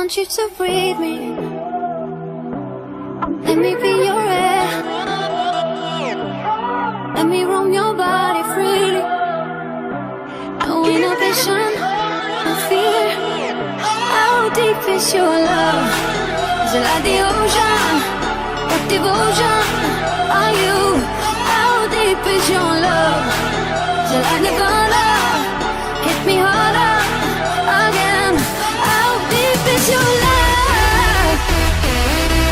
want you to breathe me. Let me be your air. Let me roam your body freely. No inhibition, no fear. How deep is your love? Is it like the ocean? What devotion are you? How deep is your love? Is it like Nirvana? Hit me harder again. How deep is your love?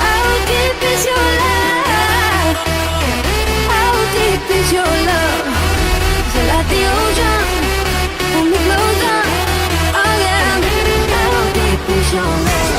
How deep is your love? How deep is your love? Is it like the ocean? Pull me closer again. How deep is your love?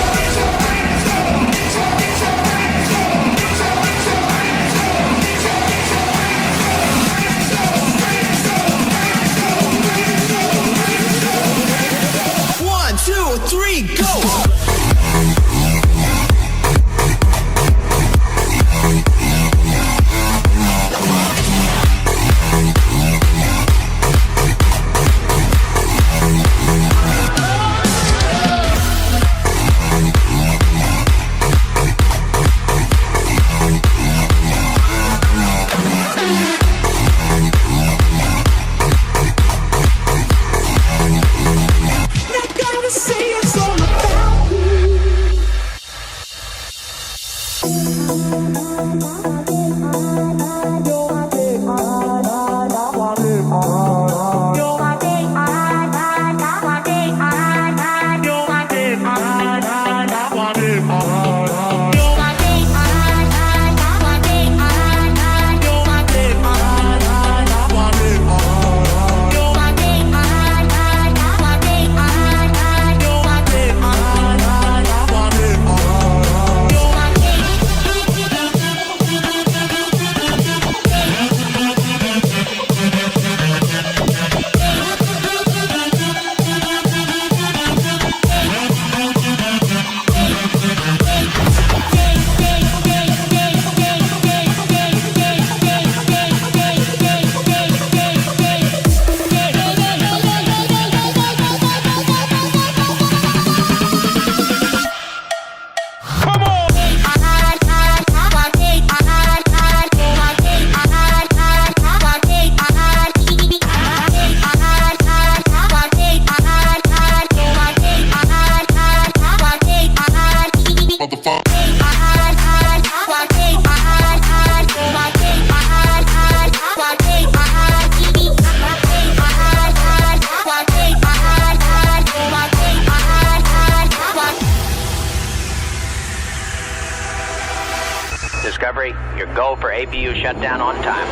Your go for APU shutdown on time.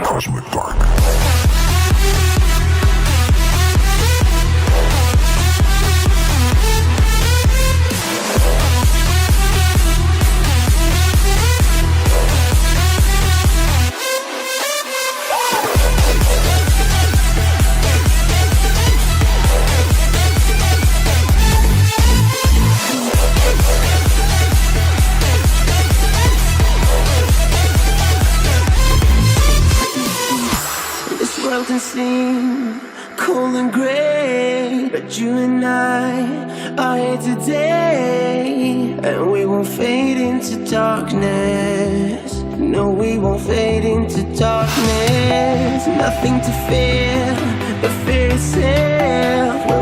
Cosmic Dark. World can seem cold and gray, but you and I are here today, and we won't fade into darkness. No, we won't fade into darkness. Nothing to fear but fear itself.